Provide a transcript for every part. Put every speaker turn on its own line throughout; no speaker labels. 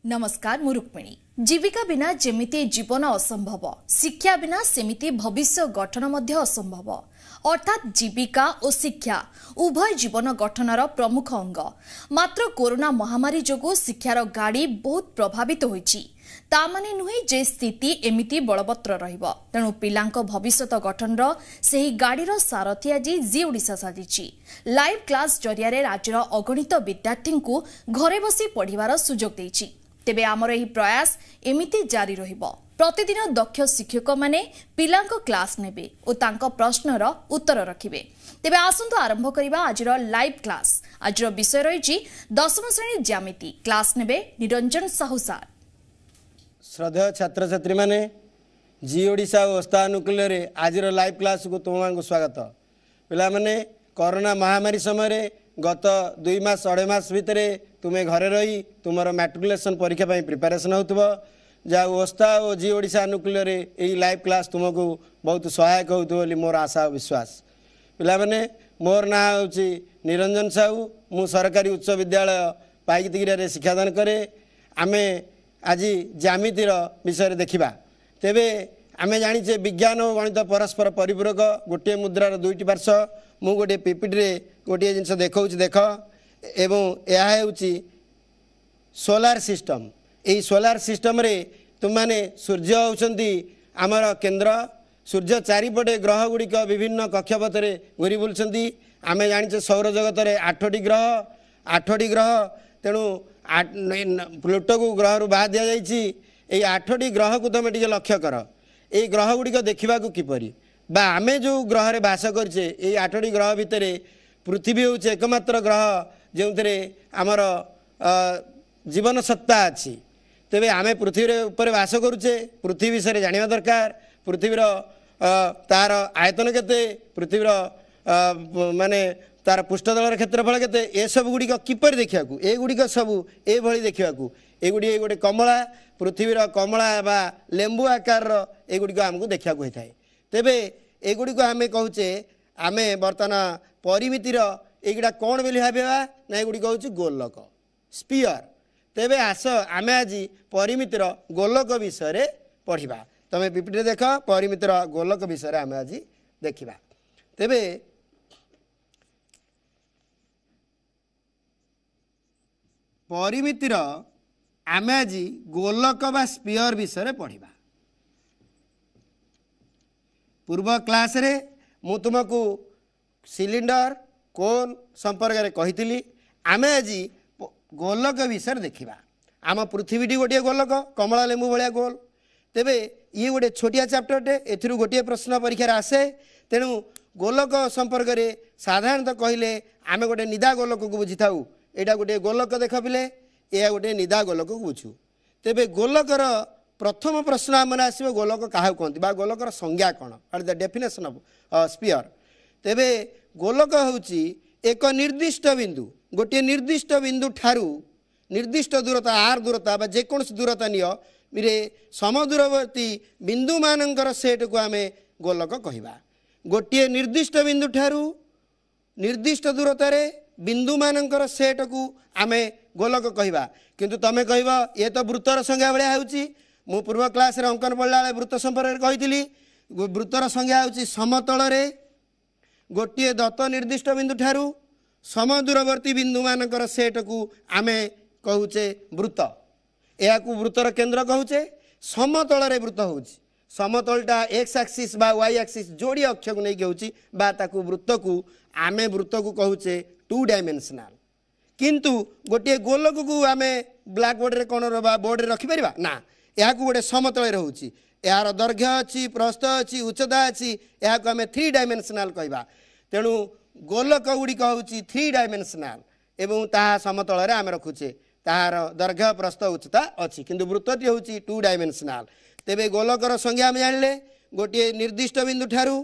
नमस्कार मु रुक्मिणी। जीविका बिना जेमिति जीवन असंभव, शिक्षा बिना सेमिति भविष्य गठन मध्य असंभव। अर्थात जीविका और शिक्षा उभय जीवन गठनर प्रमुख अंग। मात्र कोरोना महामारी जोगु शिक्षार गाड़ी बहुत प्रभावित होईछि। तामाने नुहे जे स्थिति एमिति बलवत्र रहिबो। तेणु पिलांक भविष्यत गठनर सेही गाड़ीर सारथी आज जी ओडिशा साजिछि। लाइव क्लास जरिया राज्यर अगणित विद्यार्थी को घरे बसी पढ़िबार सुजोग दैछि। तेबे आमर एही प्रयास एमिति जारी रहिबो। प्रतिदिन दक्ष शिक्षक माने पिलांक क्लास नेबे और तांको प्रश्नर उत्तर रखिबे। तेबे आसंतु आरंभ करिबा आजिर लाइव क्लास। आजिर विषय रहिछि दशम श्रेणी ज्यामिति। क्लास नेबे निरंजन साहू सार।
श्रद्धेय छात्र छात्री माने जी ओडिशा और ओस्तानुकूल रे आजिर लाइव क्लास को तुमको स्वागत। पिला माने कोरोना महामारी समय गत 2 मास 2.5 मास भितर तुम्हें घरे रही तुमर मैट्रिकुलेशन परीक्षा प्रिपेरेसन होतबो। जा ओस्ता और जी ओडिशा अनुकूल रे एही लाइव क्लास तुमको बहुत सहायक होतबो बोली मोर आशा और विश्वास। पिला माने मोर ना होची निरंजन साहू। मु सरकारी उच्च विद्यालय पाइकतिगिरा रे शिक्षादान करे। आमे आज ज्यामितिर विषय देखा। तेबे आमे जानिचे विज्ञान और गणित परस्पर परिपूरक। गोटे मुद्रार दुईटी पार्श्व। मु गोटे पीपीटी रे गोटे जिनस देखौछि देख। एवं यह होछि सोलार सिस्टम। यही सोलार सिस्टम रे तुम माने सूर्य होउछंती आमर केंद्र। सूर्य चारिपटे ग्रह गुड़िक विभिन्न कक्षपथ में घूरी बुलछंती। आमे जानिचे सौर जगत रे 8टी ग्रह। तेणु प्लूटो को ग्रह रू बाहर दि जाइछि। एई 8टी ग्रह को तुम टिके लक्ष्य कर। एई ग्रह गुड़िक देखा किपरि बा आमे जो ग्रह रे बास करछे। एई 8टी ग्रह भितर पृथ्वी होउछे एकमात्र ग्रह जो आमर जीवन सत्ता अच्छी। तेबे आमे पृथ्वी रे ऊपर बास करुचे। पृथ्वी विषय जानिबा दरकार। पृथ्वीर तार आयतन केते, पृथ्वीर माने तार पृष्ठतल क्षेत्रफल केते, ए सब गुड़िक किपर देखा ए गुड़िक सबू ए भली देखा एगुड़ी गोटे कमला पृथ्वीर कमला बा लेंबू आकार एगुड़िक आमको देखा होता है। तेबे एगुड़िक आमे कहूचे आमे बर्तमान परिमितिर एगुड़ा कौन बोली भाबा ना एगुड़िक हूँ गोलक स्पीयर। तेबे आस आमे आज परिमितिर गोलक विषय पढ़ा। तमें पीपीटी देख परिमितिर गोलक विषय आमे आज देखा। तेबे परिमितिर आमे आज गोलक बा स्पीयर विषय पढ़ा। पूर्व क्लास रे मु तुमको सिलिंडर कोन संपर्क में कही। आमे आज गोलक विषय देखा। आम पृथ्वीटी गोटे गोलक कमला लेंबू भाया गोल। तेबे ये गोटे छोटिया चैप्टरटे एथिरु गोटे प्रश्न परीक्षा आसे। तेणु गोलक संपर्क में साधारणतः कहले आमे गोटे निदा गोलक को बुझी था। यहाँ गोटे गोलक देख पिले यह गोटे निदा गोलक को बुझू। तेबे गोलकर प्रथम प्रश्न आमने आसो गोलक क्या कहते बा गोलकर संज्ञा कौन और द डेफिनेशन ऑफ स्पीयर। तेबे गोलक होची एक निर्दिष्ट बिंदु गोटे निर्दिष्ट बिंदु ठारू निर्दिष्ट दूरता आर दूरता बा जेकोसी दूरता नियो मेरे समदूरवर्ती बिंदु मानकर सेट को आमे गोलक कहवा। गोटे निर्दिष्ट बिंदु ठारू निर्दिष्ट दूरता रे बिंदु मानकर सेट को आमे गोलक कहवा। किंतु तमे कहबा ये तो वृत्तर संज्ञा भाया होची। मु पूर्व क्लास रे अंकन पढ़ला बेले वृत्त संपर्क कही। वृत्तर संज्ञा होची समतल रे गोटे दत्त निर्दिष्ट बिंदु ठारू समदूरवर्ती बिंदु मानकर सेट को आमे कहूचे वृत्त। या वृत्तर केंद्र कहूचे। समतल रे वृत्त होची समतलटा एक्स एक्सिस बा वाई एक्सिस जोड़ी अक्ष को नहीं होची बा ताकू वृत्त को आमे वृत्त को कहूचे 2 डायमेंशनल। किंतु गोटे गोलक को आमे ब्लैक बोर्ड रे कोन बा बोर्ड रे रखि परिबा ना। या गोटे समतल रहउची यार दैर्घ्य अच्छी प्रस्थ अच्छी उच्चता अच्छी या आम 3 डायमेंशनल कहवा। तेणु गोलक गुड़िक हूँ 3 डायमेंशनल एवं ताहा समतल रे आम रखुचे तार दैर्घ्य प्रस्थ उच्चता अच्छी। किंतु वृत्तटी हूँ 2 डायमेंशनल। तेबे गोलकर संज्ञा आम जानिले गोटे निर्दिष्ट बिंदु ठारू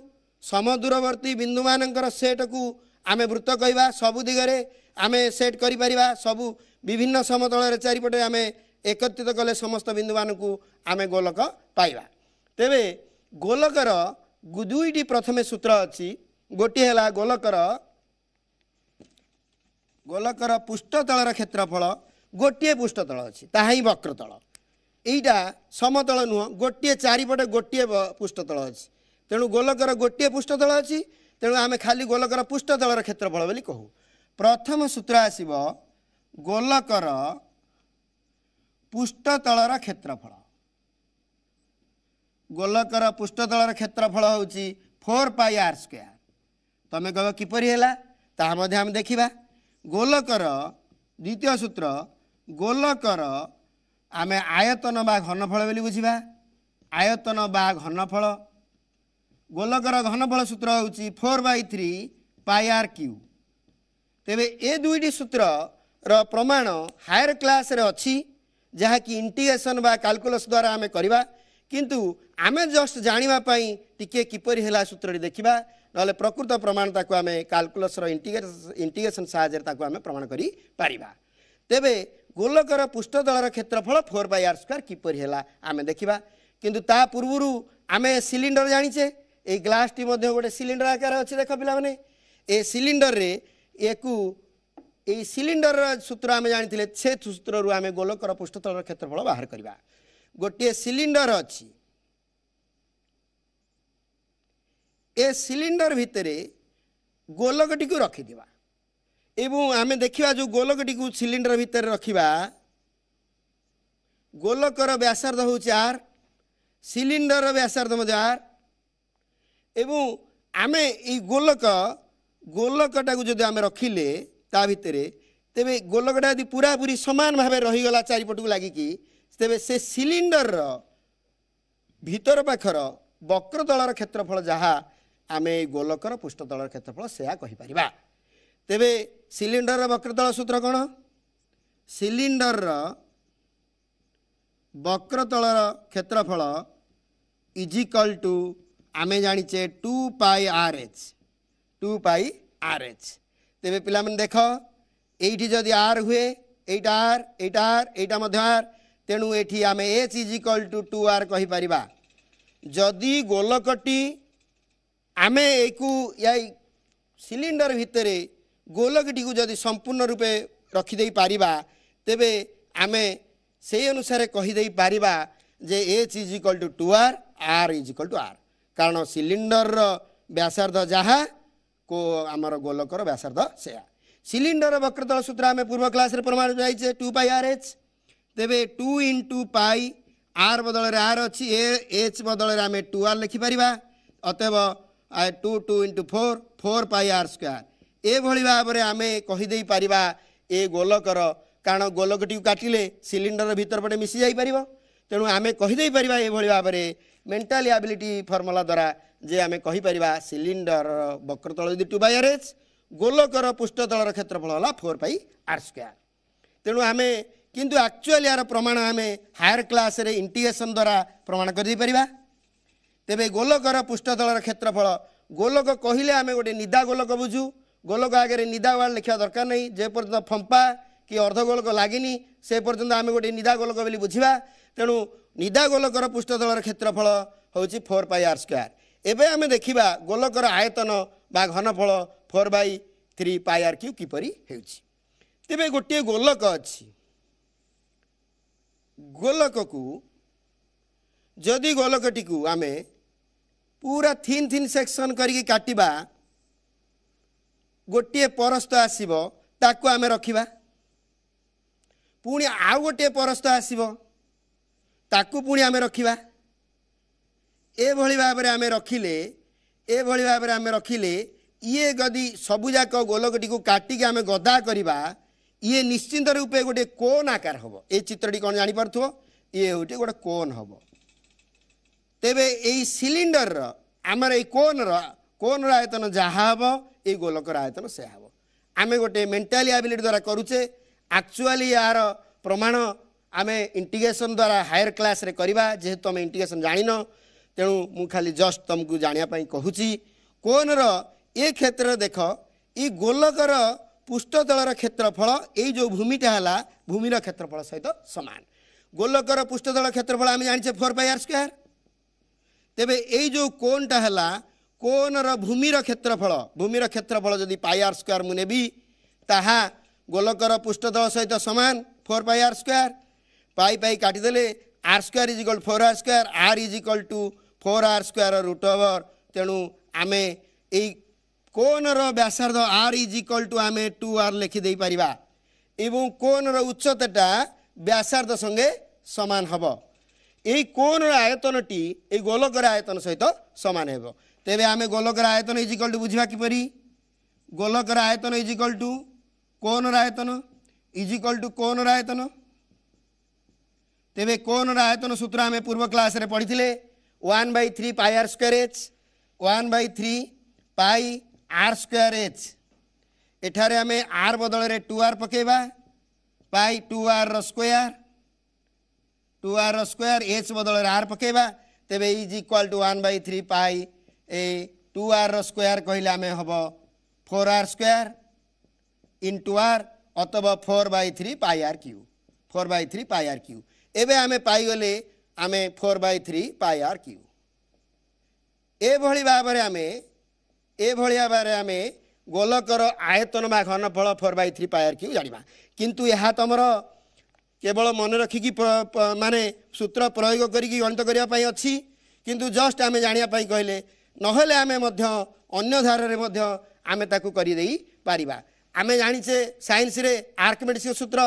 समदूरवर्ती बिंदु मानकर सेट को आमे वृत्त कहवा। सबु दिगरे आमे सेट करि परिबा। सबु विभिन्न समतल रे चारिपटे आमे एकत्रित कले समस्त बिंदु मान को आमे गोलक पाइबा। तेबे गोलकर दुईटी प्रथमे सूत्र अच्छी। गोटे है गोलकर पृष्ठतलर क्षेत्रफल गोटे पृष्ठतल अच्छी ताहा ही वक्रतल यहीटा समतल नुह गोटे चारिपटे गोटे पृष्ठतल अच्छी तेणु गोलकर गोटे पृष्ठतल अच्छी तेणु आम खाली गोलकर पृष्ठतलर क्षेत्रफल बोली कहू। प्रथम सूत्र आसब गोलकर पृष्ठतलर क्षेत्रफल गोलकर पृष्ठतलर क्षेत्रफल हूँ 4πr²। तमें कह किपरि है ताम देखा गोलकर द्वितीय सूत्र गोलकर आम आयतन बा घनफल बोली बुझा आयतन बा घनफल गोलकर घनफल सूत्र हूँ 4/3πr³ तेबे ए दुईटी सूत्र र प्रमाण हायर क्लास रे अच्छी जहाँकि इंटीग्रेशन बा कैलकुलस द्वारा आम करवा किंतु आमे जस्ट जानिबा पई टिके किपरि हैला सूत्रटी देखिबा नले प्रकृत प्रमाण ताको आमे कैलकुलस रो इंटीग्रेशन साहाय्य ताको आमे प्रमाण करि पारिबा। तेबे गोलकर पृष्ठतलर क्षेत्रफल 4/r² किपरि हैला आमे देखिबा किंतु ता पूर्वरु आमे सिलिंडर जानिचे ए ग्लास टी मध्ये गोटे सिलिंडर आकार अछि देख पिला माने ए सिलिंडर रे एकु ए सिलिंडर सूत्र आमे जानिथिले से सूत्ररु आमे गोलकर पृष्ठतलर क्षेत्रफल बाहर करबा। गोटे सिलिंडर अच्छी ए सिलिंडर भितरे गोलकटी को रखिदिबा एवं आमे देखिबा जो गोलकटी को सिलिंडर भितर रखिबा गोलकर व्यासार्ध होउछ r सिलिंडर व्यासार्ध मध्ये r एवं आमे ई गोलकटा को जदि आमे रखिले ता भितरे तेबे गोलकटा यदि पूरा पूरी समान भाव रही गला चारिपट को लागिकी तेबे से सिलिंडर भीतर पाखर वक्रतलर क्षेत्रफल जहाँ आमे गोलकर पृष्ठतलर क्षेत्रफल सेया कहि परिबा। तेबे सिलिंडर वक्रतल सूत्र कौन सिलिंडर वक्रतलर क्षेत्रफल इज इक्वल टू आमे जानिचे 2πrh 2πrh। तेबे पिला मन देख एठी जदि r हुए एटा r एटा मध्ये r तेणु एठी आमे h is equal to 2r कहि परिबा। जदि गोलकटी आमे एकु या सिलिंडर भितरे गोलकटी को जदि संपूर्ण रूपे रखि देई पारिबा तेबे आमे से अनुसार कहि देई पारिबा जे h is equal to 2r r is equal to r कारण सिलिंडर व्यासार्ध जहाँ को आमर गोलकर व्यासार्ध सेया। सिलिंडर वक्रतल सूत्र आमे पूर्व क्लास रे प्रमाण जाइछे 2πrh तेबे 2 × π r बदल रे r अछि h बदल रे आमे 2r लिखि परिबा अतएव 2 × 4 4πr² ए भली भाव रे आमे कहि देई परिबा ए गोलकर कारण गोलकटी काटिले सिलिंडर भीतर पटे मिसी जाई परिबो तेणु आमे कहि देई परिबा ए भली भाव रे मेंटल एबिलिटी फॉर्मूला द्वारा जे आमे कहि परिबा सिलिंडर वक्रतल यदि 2/rh गोलकर पृष्ठतलर क्षेत्रफल होला 4πr²। तेणु आमे किंतु एक्चुअली यार प्रमाण आमे हायर क्लास रे इंटीग्रेशन द्वारा प्रमाण कर दी परिबा। तेबे गोलकर पृष्ठतलर क्षेत्रफल गोलक कहिले आमे गोटे निदा गोलक बुझू गोलक आगे निदा वाल लिखा दरकार नहीं जे पर्यंत फंपा कि अर्धगोलक लागिनी से पर्यंत आमे गोटे निदा गोलक बोली बुझिबा। तेणु निदा गोलकर पृष्ठतलर क्षेत्रफल होउची 4πr²। एबे आमे देखिबा गोलकर आयतन बा घनफल 4/3πr³ किपरि हेउची। तेबे गोटे गोलक अछि गोलक को जदि गोलकटी को आमे पूरा थिन थिन सेक्शन करके काटिबा गोटे परस्त आसीबो ताको आमे रखिबा पुणी आउ गोटे परस्त आसीबो ताकू पुणी आमे रखिबा ए भली भाव रे आमे रखिले ये गदी सबुजाक गोलकटी को काटिके आमे गदा करिबा ये निश्चिंत रूपे गोटे कोन आकार हम ये चित्रटी कौन जानी पार्थो ये हूँ गोटे कोन हम। तेबे यही सिलिंडर आमर ये कोन आयतन जहाँ हम ये गोलकर आयतन से हम आमे गोटे मेंटल एबिलिटी द्वारा करुचे एक्चुअली यार प्रमाण आमे इंटीग्रेशन द्वारा हायर क्लास रे करवा जेहेतु आम इंटीग्रेशन जानिन तेणु मु खाली जस्ट तुमको जानापी कहूँ कोन ये क्षेत्र देख ये गोलकर पृष्ठतलर क्षेत्रफल ये जो भूमिटा है भूमिर क्षेत्रफल सहित सामान गोलकर पृष्ठतल क्षेत्रफल आम जाने 4πr²। तेबे ये जो कोनटा है कोनर भूमिर क्षेत्रफल जदि πr² मुनेबी ताहा गोलकर पृष्ठतल सहित सामान 4 pi R square pi pi काटिदेले R square is equal 4 R square R is equal to 4 R square root over तेणु आम यही कोणर व्यासार्ध आर इज इक्वल टू आम 2 आर लिखिदे पारिबा एवं कोणर उच्चताटा व्यासार्ध संगे समान हम यही कोणर आयतनटी ये गोलकर आयतन सहित समान हो तेरे आम गोलकर आयतन इज इक्वल टू बुझा किपरि गोलकर आयतन इज इक्वल टू कोणर आयतन इज इक्वल टू कोणर आयतन तेरे कोणर आयतन सूत्र आम पूर्व क्लास रे पढ़ी 1/3 pi R square H 1/3 pi R square H एठारे आम आर बदल रे 2 आर पकेबा pi 2 R square 2 R square H बदल रे आर पकेबा तेबे इज इक्वल टू 1/3 पाई ए 2 आर स्क्वायर कहले आम हम 4 आर स्क्वायर इंटू आर अथवा 4/3 pi R cube 4/3 pi R cube एबे आमे पाइगले आमे 4/3 पाई आर क्यू ए भली भाबरे आमे गोलकर आयतन बा घनफल 4/3 पाई आर क्यू जानिबा किंतु यहा तमरो केवल मन रखिकी माने सूत्र प्रयोग करिकी गणित करिया पई अछि किंतु जस्ट आमे जानिया पई कहले नहले आमे मध्य अन्य धार रे मध्य आमे ताकू करि देई पारिबा आमे जानिछे साइंस रे आर्किमिडीज सूत्र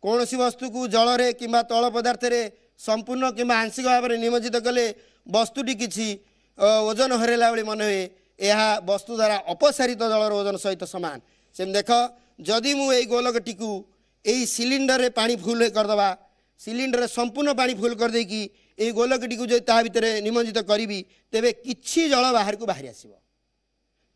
कौन सी वस्तु को जल रे किंबा तल पदार्थ रे संपूर्ण किंबा आंशिक भाव में निमज्जित कले वस्तुटी किसी ओजन हरेला भाई मन हुए यह वस्तु द्वारा अपसारित जलर ओजन सहित सामान से देख जदि मुझे गोलकटी को यही सिलिंडर रे पानी फुल करदे सिलिंडर संपूर्ण पानी फुल कर देकी यही गोलकटी को जो ता भितर निमज्जित करी तेबे किछि जल बाहर को बाहरी आसीबो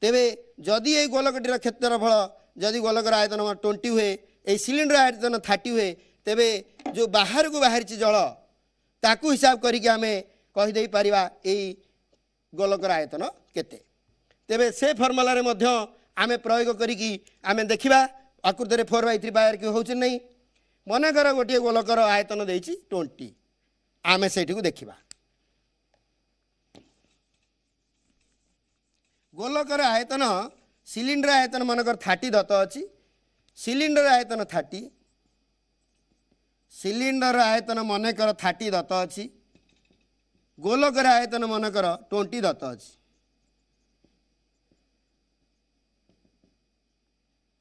तेबे जदि यही गोलकटीर क्षेत्रफल जदि गोलकर आयतन 20 हुए यही सिलिंडर आयतन 30 हुए तेबे जो बाहर को बाहरी जल ताकू हिसाब करके आम कहीदे पारिबा यही गोलकर आयतन केते तेबे से फर्मुला रे मध्य आमे प्रयोग करिकी आमे देखिबा आकृति रे 4/3 पाई आर क्यू होउछ नै मने कर गोटे गोलकर आयतन देइछि 20 आमे सेठी को देखिबा गोलकर आयतन सिलिंडर आयतन मनकर 30 दत्त अछि सिलिंडर आयतन 30 सिलिंडर आयतन मनकर 30 दत्त अछि गोलकर आयतन मनकर 20 दत्त अछि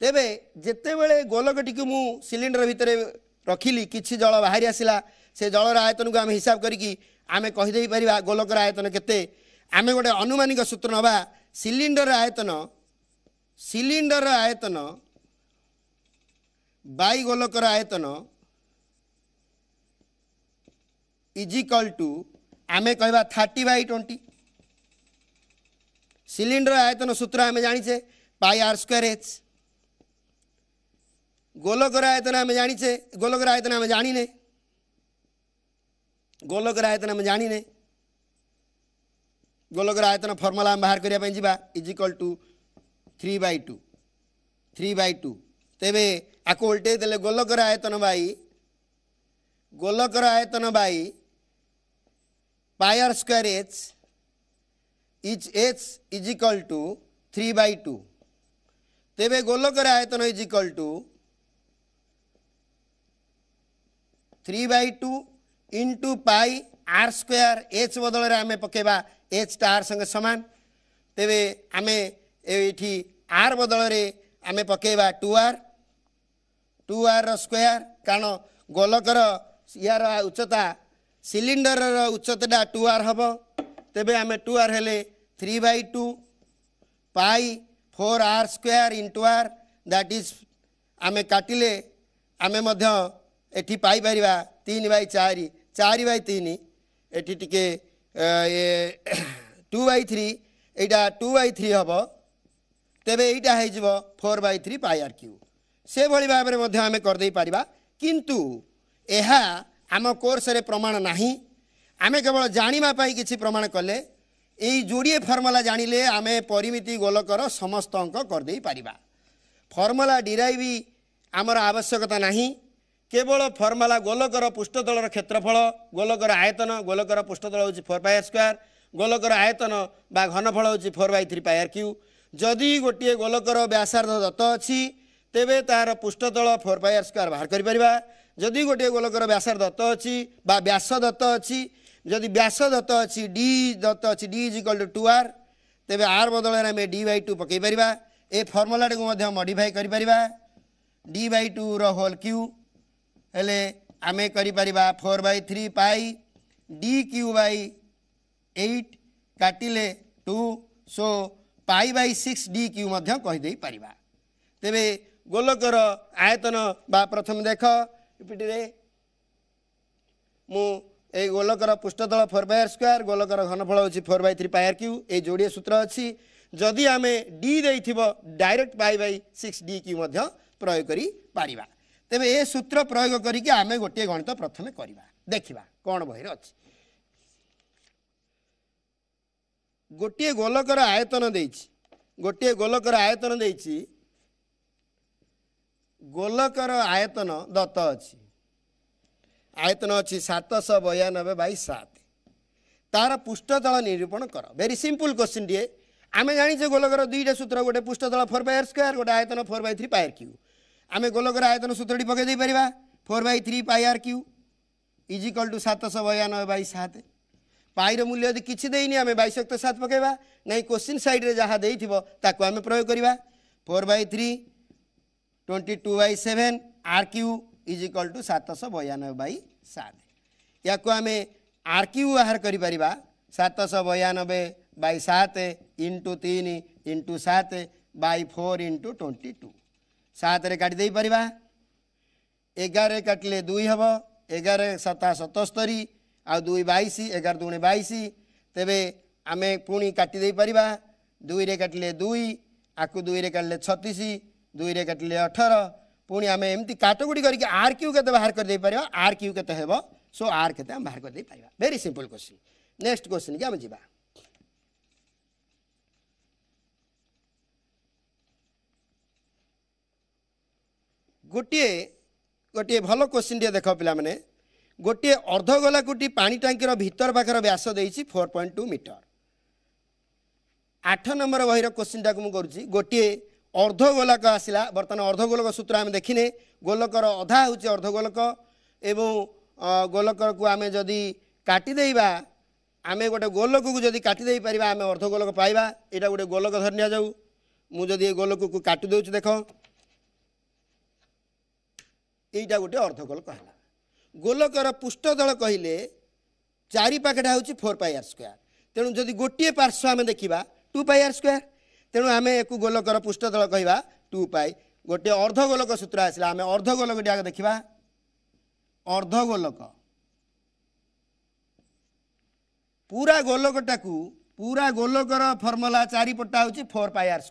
तेबे जेते बेले गोलकटी को मु सिलिंडर भितर रखिली किछि जल बाहरी आसिला से जलर आयतन को आम हिसाब करिकी आमे कहि देई परिबा गोलकर आयतन केते आमे गोटे अनुमानिक सूत्र नबा सिलिंडर आयतन बाई गोलकर आयतन इज इक्वल टू आमे कहबा 30/20 सिलिंडर आयतन सूत्र आमे जानिछे पाई आर स्क्वायर एच गोलकर आयतन आमे जानिछे गोलकर आयतन आमे जानिने गोलकर आयतन आमे जानिने गोलकर आयतन फॉर्मूला बाहर करिया पई जिबा इज इक्वल टू 3/2 तेबे आको उल्टे देले गोलकर आयतन by pi R square H is equal to 3/2 तेबे गोलकर आयतन is equal to 3/2 into pi R square H बदल रे आमे पकेबा एच आर संगे समान तेबे आमे एठी आर बदल रे आमे पकेबा 2 आर स्क्वायर कारण गोलकर यार उच्चता सिलिंडर उच्चता 2 आर हम तेबे आमे 2 आर हेले 3/2 pi 4 R square into R that is आमे काटिले आमे मध्य एठी पाई परिबा 3/4 4/3 एठी टिके 2/3 एटा 2/3 हम तेबे एटा है जिवो 4/3 पाई आर क्यू से भली भाव में मध्य आमे कर दे पारिबा किंतु एहा आम कोर्स रे प्रमाण नाही आमे केवल जानिबा पाई किछि प्रमाण कले एई जोड़िए फॉर्मूला जानिले आमे परिमिति गोलकर समस्त अंक कर दे पारिबा फॉर्मूला डिराइव आमर आवश्यकता नाही केवल फॉर्मूला गोलकर पृष्ठतलर क्षेत्रफल गोलकर आयतन गोलकर पृष्ठतल होछि 4 पाई आर स्क्वायर गोलकर आयतन बा घनफल होछि 4/3 पाई आर क्यू जदि गोटे गोलकर व्यासार्ध दत्त अछि तेबे तार पृष्ठतल 4 पाई आर स्क्वायर बाहर करि परिबा जदि गोटे गोलकर व्यासार दत्त अच्छी व्यास दत्त अच्छी जदि व्यास दत्त अच्छी डी दत्त अच्छी D is equal to 2r तेरे आर बदल में आम d/2 पकई पार ए फर्मुला को मॉडिफाई कर d/2 होल क्यू हेले आमे करि परिबा 4/3 पाई dq/8 काटिले 2 सो π/6 dq मध्य कहीदे पारिबा तेबे गोलकर आयतन बा प्रथम देख पिटी रे मु ए गोलकर पृष्ठतल 4/r² गोलकर घनफल होची 4/3 πr³ ए जोड़िए सूत्र अच्छी जदि आमे d देइथिबो डायरेक्ट π/6 dq मध्य प्रयोग करि पारिबा तेबे ए सूत्र प्रयोग करिके आमे गोटे गणित प्रथम करिबा देखिबा कोन बहिर अछि गोटे गोलकर आयतन देइछि गोटे गोलकर आयतन देइछि गोलकर आयतन दत्त अछि आयतन अच्छी 792/7 तार पृष्ठतल निरूपण कर वेरी सिंपल क्वेश्चन टे आम जाने गोलकर दुईटा सूत्र गोटे पृष्ठतल 4/r² गोटे आयतन 4/3 πr³ आम गोलकर आयतन सूत्रटी पकई पार 4/3 πr³ इज इक्वल टू 792/7 पाईर मूल्य यदि किसी देनी आम 22/7 पकईवा नहीं क्वेश्चन साइड रे जहाँ देइथिबो ताको आम प्रयोग करवा 4/3 22/7 r³ इज इक्वल टू 792/7 या आम r³ बाहर कर 792/7 इंटू 3 इंटू 7 बाई 4 इंटू 22 7 रे काटी दे परिबा 11 काटिले 2 हम 11 7 77 आ 2 22 11 दूने 22 तेबे आमे पुणी काटी दे परिबा 2 रे काटिले 2 आकु 2 रे काटिले 36 2 रे काटिले 18 पुणी आम एमती काटगुड़ी करके r³ केते बाहर कर दे परिबा r³ केते हेबो सो r केते हम बाहर कर दे परिबा very simple question next question के हम जिबा गोटे गोटे भल क्वेश्चन टे देख पिला माने गोटे अर्धगोलाकुटी पानी टांकीर भीतर पाखर व्यास देइछि 4.2 मीटर 8 नंबर बहिर क्वेश्चन टाक मु करूछि गोटे अर्धगोलक आसला बर्तमान अर्धगोलक सूत्र आम देखिने गोलकर अधा होछि अर्धगोलक एवं गोलकर को आम जदि काटी देबा आम गोटे गोलक को जदि काटी दे पारिबा आम अर्धगोलक पाइबा एटा गोटे गोलक धरनिया जाऊ मु जदि ए गोलक को काटी देउछि देखो एटा गोटे अर्धगोलक हला गोलकर पृष्ठतल कहले चारि पाखटा होछि 4πr² तेणु जदि गोटे पार्श्व आम देखिबा 2πr² तेणु आम एक गोलकर पृष्ठतल कहवा 2π गोटे अर्धगोलक सूत्र आसला आम अर्धगोलक आगे देखा अर्धगोलक पूरा गोलकटा पूरा गोलकर फर्मुला चारिपटा हूँ 4πr²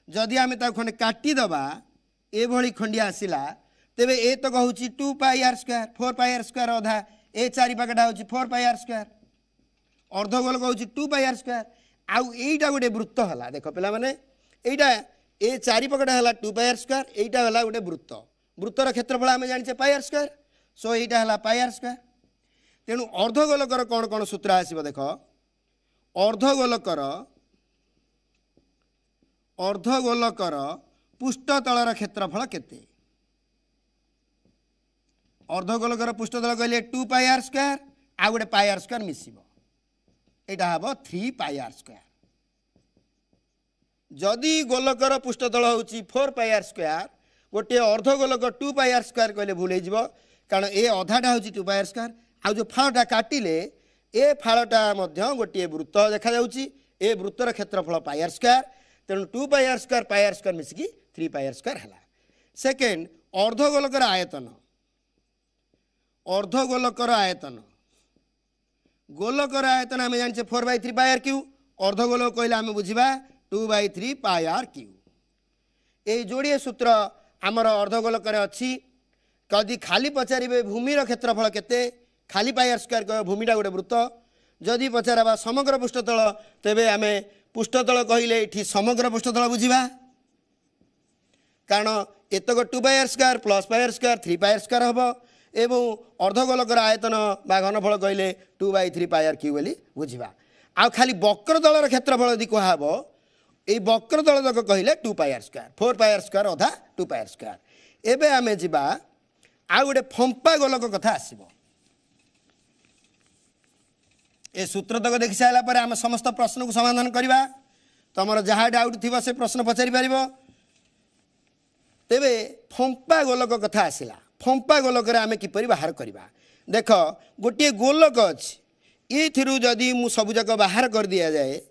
जदि आम खंडे काटिदबा एभली खंडिया आसला तेबे ए तक हूँ 2πr² 4πr² अधा ए चारि पाखटा हूँ 4πr² अर्धगोलक हूँ 2πr² आउ एटा गोटे वृत्त हला देख पिला माने एटा ए चारि पकड़ा हला 2πr² एटा हला गोटे वृत्त वृत्तर क्षेत्रफल आम जानिछे πr² सो एटा हला πr² तेणु अर्धगोलकर कौन कौन सूत्र आसीबो देख अर्धगोलकर पृष्ठतलर क्षेत्रफल केते अर्धगोलकर पृष्ठतल कहले 2πr² आ गोटे πr² मिसिबो एटा हबो 3πr² जदि गोलकर पृष्ठतल होची 4πr² गोटे अर्धगोलक 2πr² कहले भूल हो कारण ए अधाटा होची 2πr² आ जो फाळटा काटिले ए फाळटा मध्य गोटे वृत्त देखा जाउची ए वृत्तर क्षेत्रफल πr² तेणु 2πr² πr² मिसिकी 3πr² हला सेकेंड अर्धगोलकर आयतन गोलकर आयतन आम जाने 4/3 πr³ अर्धगोलक कहले आम बुझा 2/3 πr³ ये जोड़िए सूत्र आमर अर्धगोलक अच्छी कदी खाली पचारे भूमिर क्षेत्रफल केते खाली πr² कह भूमिटा गोटे वृत्त जदि पचारा समग्र पृष्ठतल तेबे आम पृष्ठतल कहले ये समग्र पृष्ठतल बुझा कारण एतक 2πr² प्लस πr² 3πr² हम एवं अर्धगोलकर आयतन बा घनफल कहले 2/3 πr³ बोली बुझा आ खाली वक्रतलर क्षेत्रफल यदि कहब ये वक्रतल तक कहले 2πr² 4πr² अधा 2πr² एबे आमे जिबा आउ गोटे फंपा गोलक कथा आसब ए सूत्र तक देखि सारा पर आम समस्त प्रश्न को समाधान करवा तुम जहाँ डाउट थी से प्रश्न पचारि पार तेबे फंपा गोलक कथा आसला फंपा गोलक आम किपर बाहर करवा देख गोटे गोलक अच्छी ये जदि मु सबुजाक बाहर कर दि जाए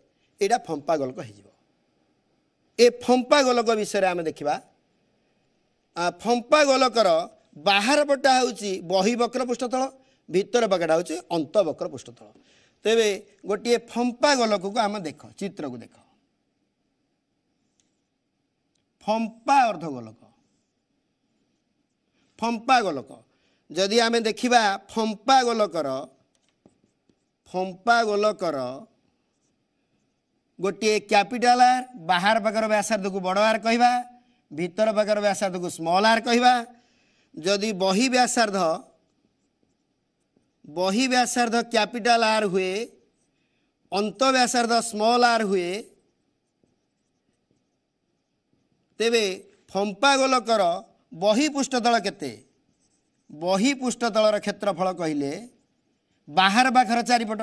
यहाँ फंपा गोलक हो फंपा गोलक विषय आम देखा फंपा गोलकर बाहर पटा हूँ बहिवक्र पृष्ठतल भितर पकड़ा हूँ अंतवक्र पृष्ठतल तेबे गोटे फंपा गोलक को आम देख चित्र को देख फंपा अर्धगोलक जदि आम देखा फंपा गोलकर गोटे कैपिटाल आर बाहर पाखर व्यासार्ध को बड़ आर कहवा भीतर पाखर व्यासार्ध को स्मॉल आर कहवा जदि बही व्यासार्ध कैपिटाल आर हुए अंत व्यासार्ध स्मॉल आर हुए तेबे फंपा गोलकर बही पृष्ठतल केते बही पृष्ठतलर क्षेत्रफल कहले बाहर पाखर चारिपट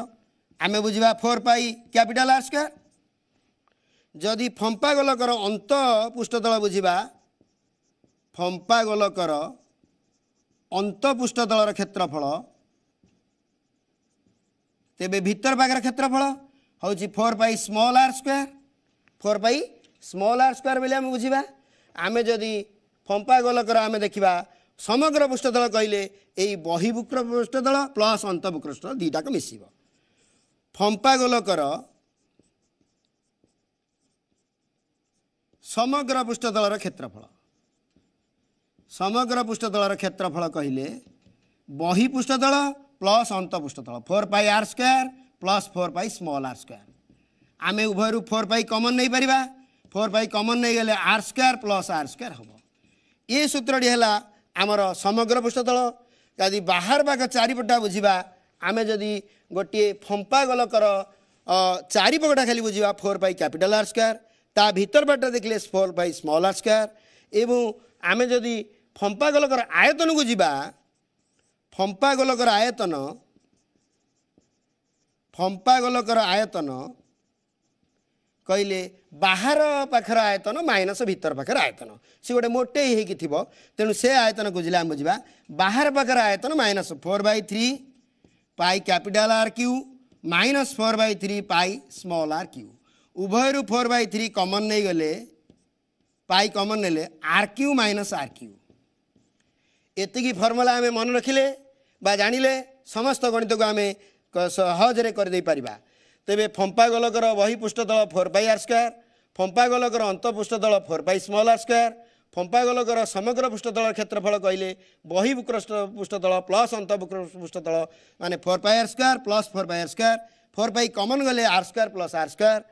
आमे बुझा 4 पाई कैपिटाल आर स्क्वायर जदि फंपा गोलकर अंत पृष्ठतल बुझा फंपा गोलकर अंत पृष्ठतलर क्षेत्रफल तेबे भीतर पाखर क्षेत्रफल हूँ 4 pi small R square 4 pi small R square बोले आम बुझा आमे जदि फंपा गोलकर आम देखा समग्र पृष्ठतल कहले यही बहिवक्र पृष्ठतल प्लस अंतवक्र पृष्ठतल दुईटाक मिसिब फंपा गोलकर समग्र पृष्ठतलर क्षेत्रफल कहले बही पृष्ठतल प्लस अंत पृष्ठतल 4 pi R square plus 4 pi small R square आमे उभय 4 पाई कमन नहीं पारिबा 4 पाई कमन नहीं गले R square plus R square हम ये सूत्रटी है आमर समग्र पृष्ठतल यदि बाहर पाख चारिपटा बुझा आमे जदि गोटे फंपा गोलकर चारिपटा खाली बुझा 4 पाई कैपिटाल आर स्क्वायर ता भीतर पटा देखले 4 पाई स्मॉल आर स्क्वायर एवं आमे जदि फंपा गोलकर आयतन को जीवा फंपा गोलकर आयतन कहले बाहर पाखर आयतन माइनस भीतर पाखर आयतन सी गोटे मोटे ही तेणु से आयतन को जिला बुझा बाहर पाखर आयतन minus 4/3 pi capital R cube minus 4/3 pi small R cube उभय 4/3 कमन नहीं गले पाई कमन नेले R cube minus R cube एतिकी फर्मुला आम मन रखिले बा जानिले समस्त गणित को आम सहजरे कर दे परिबा तेबे फंपा गोलकर बही पृष्ठतल 4 पाई आर स्क्वायर फंपा गोलकर अंत पृष्ठतल 4 पाई स्मॉल आर स्क्वायर फंपा गोलकर समग्र पृष्ठतल क्षेत्रफल कहले बही पृष्ठतल प्लस अंत पृष्ठतल माने 4 pi R square plus 4 pi R square 4 pi common गले R square plus R square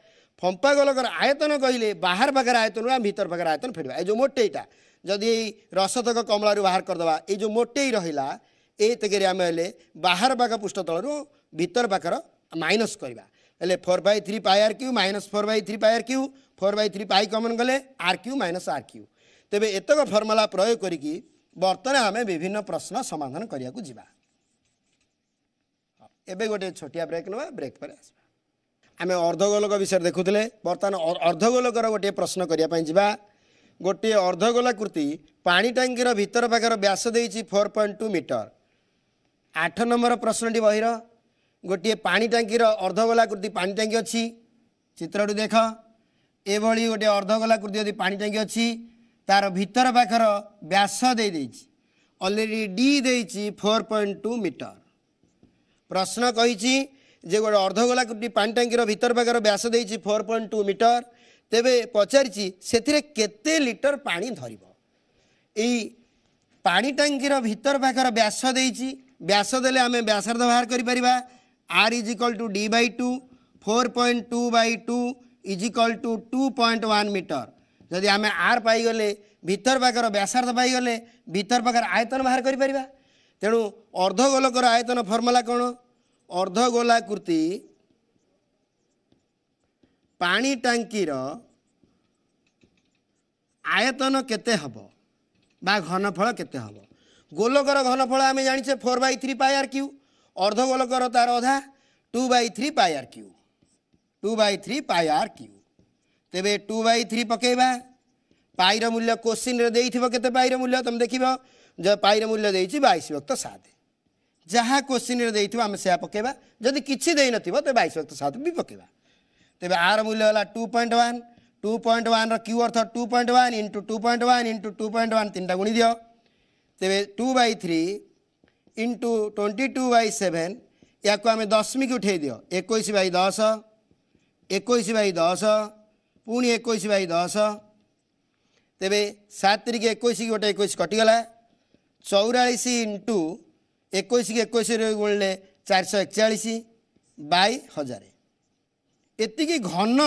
फंपा गोलकर आयतन कहले बाहर पाखर आयतन भीतर पाखर आयतन फेरवा जो मोटेटा जदि रसतक कमला बाहर करदे ये जो मोटे रहा ये तक आम बाहर पाख पृष्ठतल भीतर पाखर माइनस करवा 4/3 pi R cube minus 4/3 pi R cube 4/3 pi common गले R cube minus R cube तेबे एतक फर्मुला प्रयोग करिकी बर्तमान आम विभिन्न प्रश्न समाधान करिया को जिबा एबे गोटे छोटिया ब्रेक नवा ब्रेक पर आसबा आम अर्धगोलक विषय देखुले बर्तमान अर्धगोलकर गोटे प्रश्न करिया पई जिबा गोटे अर्धगोलाकृति पानी टांकीर भीतर पाखर व्यास देइछि 4.2 मीटर 8 नंबर प्रश्नटी बहिर गोटे पानी टांकीर अर्धगोलाकृति पानी टांकी अच्छी चित्रटी देख एभली गोटे अर्धगोलाकृति यदि पानी टांकी अच्छी तार भीतर पाखर व्यास दे अलरेडी डी देइछि 4.2 मीटर प्रश्न कही जे गोटे अर्धगोलाकृति पानी टांकीर भीतर पाखर व्यास देइछि 4.2 मीटर तेबे पचारि से केते लिटर पानी धरिबो एई पानी टांकीर भीतर पाखर व्यास देइछि व्यास देले आमे व्यासार्ध बाहर करि परिबा r is equal to d/2 4.2/2 is equal to 2.1 metre जदि आमे r पाई गले भीतर पाखर व्यासार्ध पाई गले भीतर पाखर आयतन बाहर करि परिबा तेणु अर्धगोलकर आयतन फर्मुला कौन अर्धगोलाकृति पानी टांकीर आयतन केते हबो बा घनफल केते हबो गोलकर घनफल आम जाने 4/3 पाई आर क्यू अर्धगोलकर तार अधा 2/3 pi R cube 2/3 pi R cube तेरे 2/3 पकेबा पाईर मूल्य क्वेश्चन रे देइथिबो केते पाईर मूल्य तुम देखिबो जो पाईर मूल्य देइछि 22/7 जहाँ क्वेश्चन रे देइथिबो हम से पकेबा जदि किछि देइ नथिबो तो 22/7 भी पकेबा तेरे आर मूल्य होला 2.1 2.1 रो क्यू अर्थ 2.1 इंटू 2.1 इंटू 2.1 तीन टा गुणी दियो तेरे 2/3 इंटू 22/7 या को आम दशमिक उठे दियो 21/10 21/10 पुणी 21/10 तेरे 7 तारिख 21 की गोटे 21 कटिगला 44 इंटू 21 की 21 गुणले 441 बाई 1000 एतिकी घन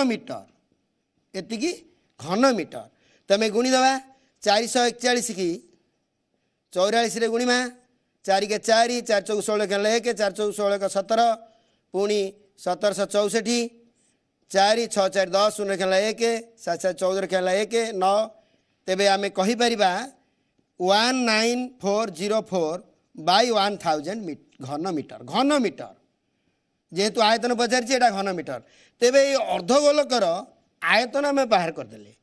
मीटर तमें गुणी दबा 441 की 44 रे गुणिमा 4 के 4 4 चौक 16 के 1 4 चौक 16 का 17 पुणी 1764 4 6 4 10 0 खेला 1 7 7 14 खेला 1 9 तेबे आम कहीपर 19404 बाई 1000 घन मीटर जेहेतु आयतन पचार घन मीटर तेबे ये अर्धगोलकर आयतन आम बाहर करदे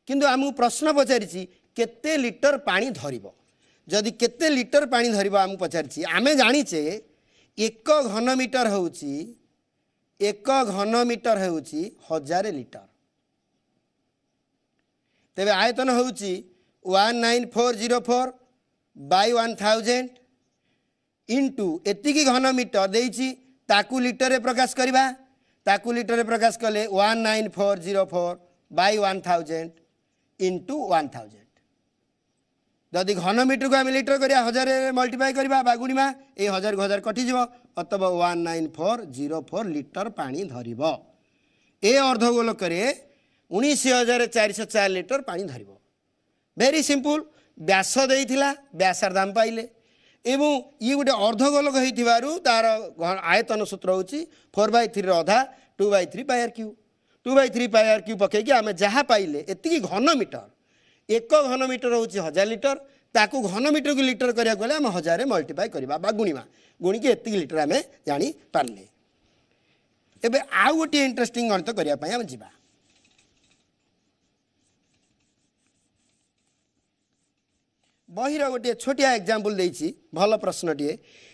किंतु आमको प्रश्न पचारि केते लिटर पानी धरिबो जदि केते लिटर पानी धरिबो आमको पचारि आम जानीचे 1 घन मीटर होउची 1 घन मीटर होउची 1000 लिटर तेबे आयतन होउची 19404 बाई 1000 इंटू एतिकी घन मीटर देइची ताकू लिटर रे प्रकाश करिबा ताकू लिटर रे प्रकाश कले 19404 बाई 1000 इंटू 1000 जदि घन मीटर को आम लिटर करिया 1000 मल्टीप्लाई करबा बा गुणिमा ए 1000 को 1000 कटि जीवो अतब 19404 लिटर पानी धरिबो ए अर्धगोलक रे 19404 लिटर पानी धरिबो वेरी सिंपल व्यास देइथिला व्यासार्ध आम पाइले एवं ये गोटे अर्धगोलक होइथिबारु तार आयतन सूत्र होची 4/3 अधा 2/3 pi R cube 2/3 pi R cube पकईकि आम जहाँ पाइले एतिकी घन मीटर 1 घन मीटर होची 1000 लिटर ताकू घन मीटर को लिटर करिया गले आम 1000 मल्टीप्लाई करबा बा गुणिमा गुणिकी एतिकी लिटर आम जानी पारले एबे आ गोटे इंटरेस्टिंग गणित करिया पई आम जिबा बहिर गोटे छोटिया एग्जाम्पल देइछि भल प्रश्नटीए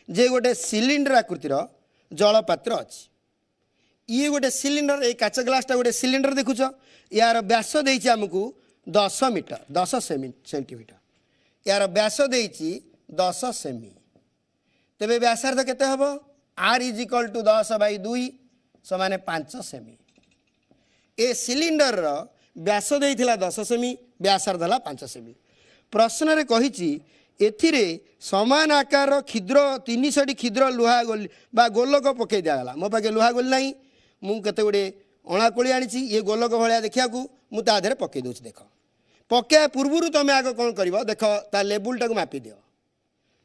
जे गोटे सिलिंडर आकृतिर जलपात्र अच्छी ये गोटे सिलिंडर ये काच ग्लासटा गोटे सिलिंडर देखुच यार व्यास देइछि आमको 10 मीटर 10 सेंटीमीटर यार व्यास देइछि 10 सेमी तेबे व्यासार्ध केते हबो r = 10/2 समान 5 सेमी ए सिलिंडर रो व्यास देइथिला 10 सेमी व्यासार्ध हला 5 सेमी प्रश्न रे कहिछि एथिरे समान आकार छिद्र 300 छिद्र लुहा गोल बा गोलक पकई दिगला मो पाके लुहा गोल नहीं मु केते गुडे अणाकोली आनी ये गोलक भाया देखा मु ता देहरे पकई दूँ देख पकड़ा पूर्व तुम आग कौन कर देख ता लेबुलटा को मापी दियो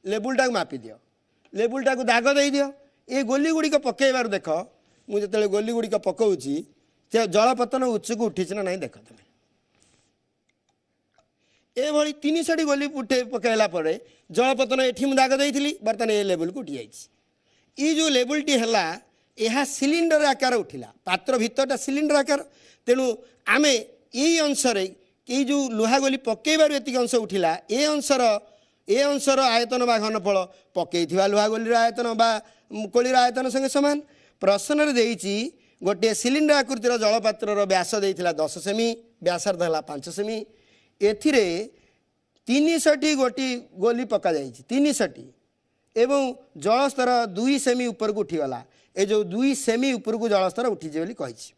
लेबुलटा को मापी दियो लेबुलटा को दाग दे दियो ये गोली गुड़िक पकईबार देख मुझे गोली गुड़िक पकाऊँगी जलपतन उच्च को उठी ना नहीं देख तुम ये 300 गोली उठे पकईला जलपतन ये दाग देती बर्तमान ये लेवल को उठी जाइए जो लेवलटी है यह सिलिंडर आकार उठिला पात्र भितरटा सिलिंडर आकार तेणु आम ये अंशर ये जो लुहा गोली पकईबार ये अंश उठिला ये अंशर आयतन बा घनफल पकई लुहा गोली आयतन बा कोलीर आयतन संगे समान प्रश्न देइछि गोटे सिलिंडर आकृतिर जलपात्र व्यास देइथिला 10 सेमी व्यासार्ध है 5 सेमी एथिरे 300 गोटी गोली पका जाइछि 300 एवं जलस्तर 2 सेमी ऊपर को उठीगला ए जो 2 सेमी ऊपर को जलस्तर उठीजे बोली कहिछि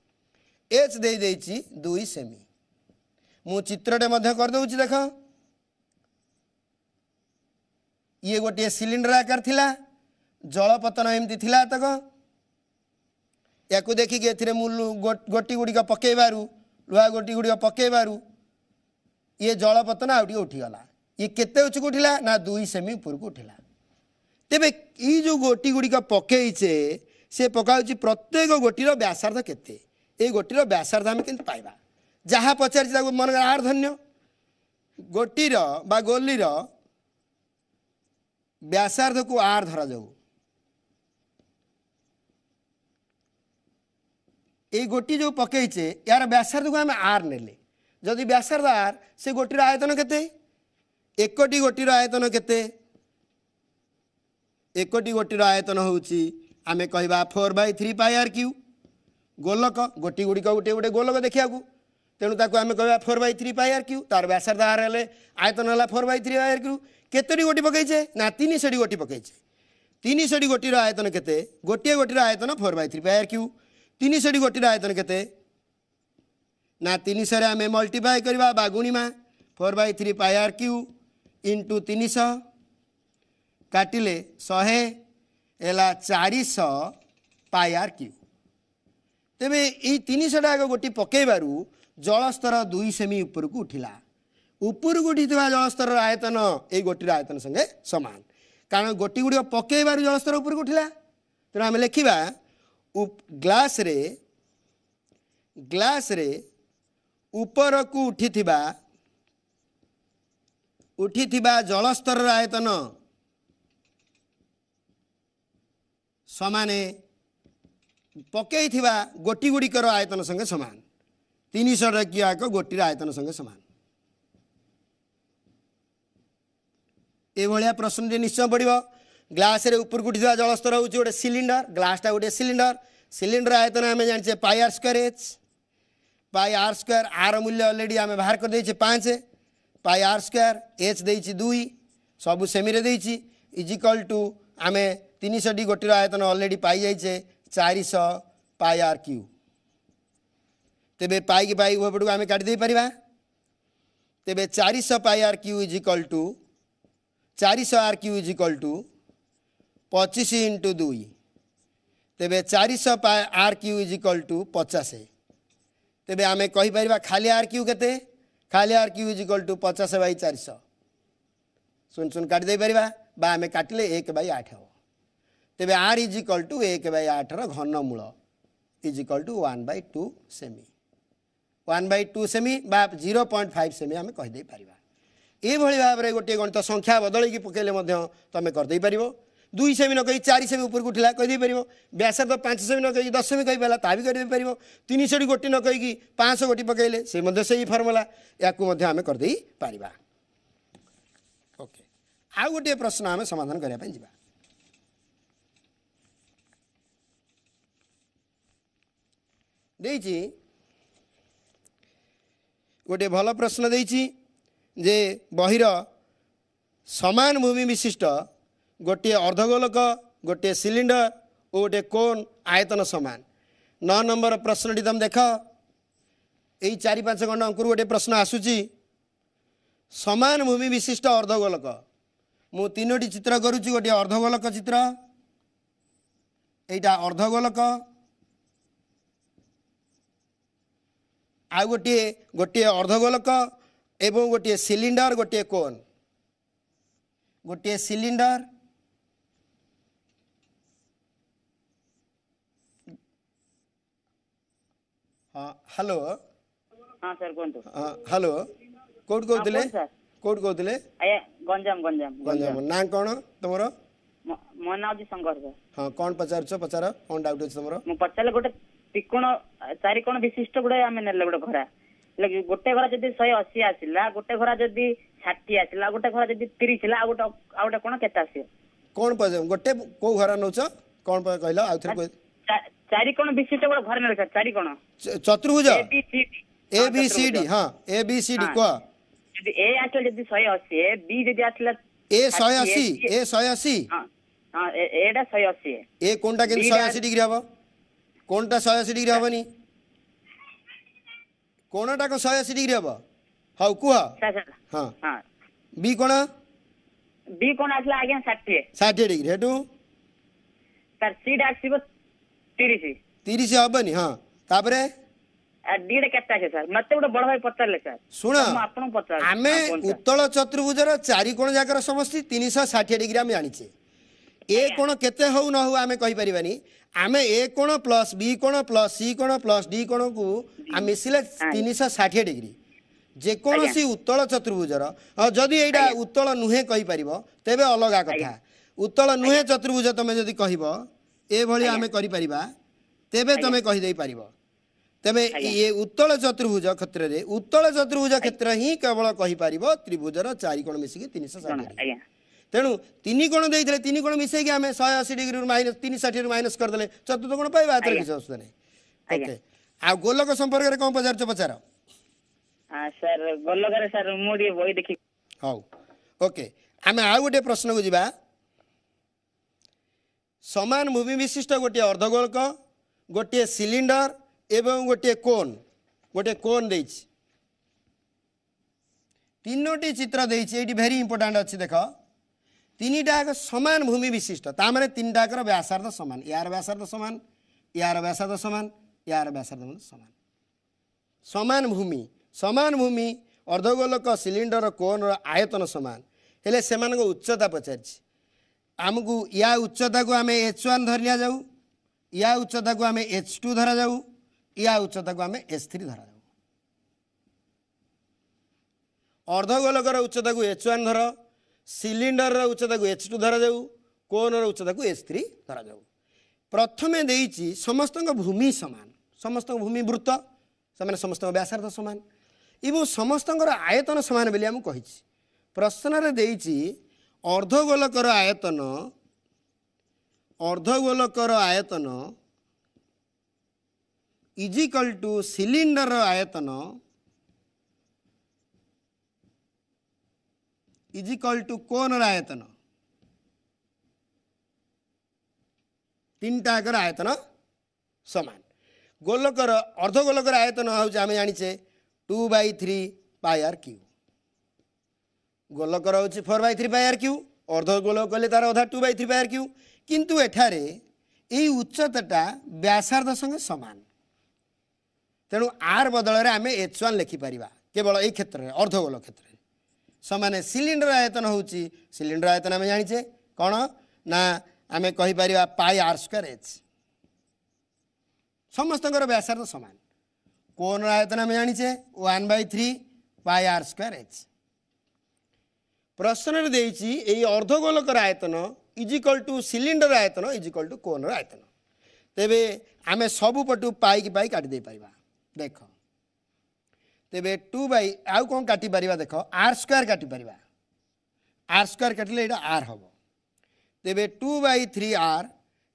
एच दे देइछि 2 सेमी मु चित्रटे मध्य कर दउछि देख ये गोटे सिलिंडर आकार थिला जलपतन एमती थिला तक या देखिए एथिरे मु गोटी गुड़िक पकईबारू लुहा गोटी गुड़िक पकईबारू ये जलपतन आउ उठीगला ये केते उच्च को उठिला ना 2 सेमी ऊपर को उठिला तेबे ये जो गोटी गुड़िक पकईचे से पकाउछि प्रत्येक गोटीर व्यासार्ध केते ए गोटीर व्यासार्ध आम केमति पाइबा जहाँ पचारि मन आर धन्य गोटीर बा गोलीर व्यासार्ध को आर धरा जाऊ ये गोटी जो पकईचे यार व्यासार्ध को आम आर नेले जदि व्यासार्ध आर से गोटीर आयतन केते एकटी गोटीर आयतन केते एकटी गोटीर आयतन होउची आमे कहबा 4/3 पाई आर क्यू गोलक गोटी गुड़िक गोटे गोटे गोलक देखा तेणु ताको आमे कहबा 4/3 पाई आर क्यू तार व्यासार्ध आर हेले आयतन हला 4/3 पाई आर क्यू केतोटी गोटी पकईचे ना 300 गोटी पकईचे 300 गोटीर आयतन केते गोटे गोटीर आयतन 4/3 पाई आर क्यू 300 गोटीर आयतन केते ना 300 आम मल्टीप्लाए करवा बा गुणिमा 4/3 पाई आर क्यू इंटू 300 काटिले 100 एला 400 पाई आर क्यू तेबे ये 300 टाक गोटी पकेबारू जलस्तर 2 सेमी ऊपर को उठिला ऊपर को उठिथिबा जलस्तर आयतन ये गोटीर आयतन संगे समान कारण गोटी गुड़ी पकेबारू जलस्तर ऊपर को उठिला तेणु आम लिखा ग्लास रे ऊपर को उठिथिबा जलस्तर आयतन समाने पकई गोटी गुड़िकर आयतन संगे समान 300 टकिया गोटीर आयतन संगे समान ये प्रश्न निश्चय पड़ो ग्लास रे ऊपर को उठिथिबा जलस्तर हूँ गोटे सिलिंडर ग्लासटा गोटे सिलिंडर आयतन आम जाने pi R square H pi R square R मूल्य अलरेडी आम बाहर कर देचे 5 पाई आर स्क्वायर एच देची 2 सबू सेमी रे देची इजिकल टू आम 300 गोटीर आयतन अलरेडी पाई जाइए 400 पाई आर क्यू तेबे पाई की पाई उभयपट को आम काटिदे पारिबा तेबे 400 pi R cube is equal to 400 R cube is equal to 25 into 2 तेबे 400 pi R cube is equal to 50 तेबे आम कहीपर खाली आर क्यू केते खाली आर क्यू इजिकल टू 50/400 सुन सुन काटिदे पारिबा बा आम काटिले 1/8 हो तेबे आर इजिकल टू 1/8 घनमूल इजिकल टू 1/2 सेमी 1/2 सेमी बा 0.5 सेमी आम कहीदे पारिबा ये भाव में गोटे गणित संख्या बदल की पकेले तुम करदे पार 2 सेमी न कही 4 सेमी ऊपर को उठिला कहीदे पार व्यासार्ध 5 सेमी न कही 10 सेमी कही पाला ता भी कर पार 300 गोटी न कही 500 गोटी पकेले से फर्मुला या आम करदे पारिबा ओके आउ गोटे प्रश्न आम समाधान करने जा देइछि गोटे भल प्रश्न देइछि जे बहिर समान भूमि विशिष्ट गोटे अर्धगोलक गोटे सिलिंडर और गोटे कोन आयतन समान 9 नंबर प्रश्नटी तुम देख यही 4-5 खंड अंकुर गोटे प्रश्न आसूची समान भूमि विशिष्ट अर्धगोलक मु 3टी चित्र करुच्ची गोटे अर्धगोलक चित्र एटा अर्धगोलक आ गोटे अर्धगोलक एवं गोटे सिलिंडर गोटे कोन गोटे सिलिंडर हाँ हेलो
हाँ सर कहतु
हेलो कोड कहते कोड कहते
गंजाम गंजाम
गंजाम ना कौन तुम
मो ना शंकर सर
हाँ कौन पचार पचार कौन डाउट अच्छे तुम
मु पचारे गोटे त्रिकोण 4 कोण विशिष्ट गोटे आम ने गोटे घरा गोटे घर जब 180 आसला गोटे घर जब 60 आसला गोटे घर जब 30 आ गोटे कोण केते आसी
कौन गोटे को घर नौ कौन कहला आउ थरे
4 कोण विशिष्ट गोटे घर ने 4 कोण
चतुर्भुज ए बी सी डी हाँ ए बी सी डी को
जब ए आसला जब 180 बी जब आसला
ए 180
हां हां एडा 180
ए कोनटा के 180 डिग्री हबो कोनटा 180 डिग्री हबनी कोनटा को 180 डिग्री हबो हाउ कुहा हां
हां
बी कोन
आसला आगे
60 डिग्री हेटू
सर सी आसीबो 30
हबनी हां तापरे
डीडे केता है सर मते गोटे बड़ भाई पचारले सर
सुन
आपन पचार
आमे उत्तल चतुर्भुजर 4 कोण जाकर समष्टि 360 डिग्री आम जानिछे ए कोण केते हो न हो आमे कहि परिबानी आमे ए कोण प्लस बी कोण प्लस सी कोण प्लस डी कोण को आ मिसिले 360 डिग्री जे कोनसी उत्तल चतुर्भुजर जदि एटा उत्तल नुहे कहि परिबो तेबे अलगा कथा उत्तल नुहे चतुर्भुज तुम जदि कहब एभली आम करिपरिबा तेबे तुम कहीदे पार तेबे ये उत्तल चतुर्भुज क्षेत्र में उत्तल चतुर्भुज क्षेत्र ही केवल कहीपर त्रिभुजर 4 कोण मिसिक 360 तेणु 3 कोण देते 3 कोण मिसेक आम 180 डिग्री माइनस 360 माइनस करदे चतुर्थ कोण पाइबा किसी असुविधा नहीं ओके आ गोलक संपर्क में कौन पचार पचार
सर गोलक सर मुझे बही देखी
हाँ ओके आम आउ गोटे प्रश्न को जीवा समान भूमि विशिष्ट गोटे अर्धगोलक गोटे सिलिंडर एवं गोटे कोन देछि तीनोटी चित्र देछि एटी वेरी इंपोर्टेंट अच्छी देख तीनटा समान भूमि विशिष्ट तामाने तीनटाकर व्यासार्ध समान यार व्यासार्ध समान यार व्यासार्ध समान यार व्यासार्ध समान समान भूमि अर्धगोलक सिलिंडर कोन आयतन समान हेले सेमानक उच्चता पचारछि आमको या उच्चता को आम h1 धरिया जाऊ या उच्चता को आम h2 धरा जाऊ या उच्चता को आम h3 धरा जाऊ अर्धगोलकर उच्चता को h1 धर सिलिंडर उच्चता को h2 धरा जाऊ कोन उच्चता को h3 धरा जाऊ प्रथमे देइछि समस्त भूमि समान समस्त भूमि वृत्त से समस्त व्यासार्ध समान एवं समस्त आयतन समान बोली आम कही प्रश्न रे देइछि अर्धगोलकर आयतन इज इक्वल टू सिलिंडर आयतन इज इक्वल टू कोन आयतन तीनटाकर आयतन समान गोलकर अर्धगोलकर आयतन हूँ आम जाचे 2/3 पाई आर क्यू गोलकर हूँ 4/3 पाई आर क्यू अर्धगोलक कले तार अधा 2/3 पाई आर क्यू किंतु एठारे यही उच्चताटा व्यासार्ध संगे समान तेणु आर बदल में आम h1 लिखिपर केवल यही क्षेत्र में अर्धगोलक क्षेत्र में समान सिलिंडर आयतन हूँ सिलिंडर आयतन आम जाचे कौन ना आम कहीपर पाई आर स्क्वायर एच समस्त व्यासार्ध समान कोन आयतन आम जाचे 1/3 पाई आर स्क्वायर एच प्रश्न देइछि एई अर्धगोलकर आयतन इज इक्वल टू सिलिंडर आयतन इज इक्वल टू कोन आयतन तेबे आमे सबु पटु पाई की पाई काटी दे परिबा देख तेबे 2 बाई आउ कोन काटी परिबा देख आर स्क्वायर काटी परिबा आर स्क्वायर काटिले एटा आर हबो तेबे 2/3 आर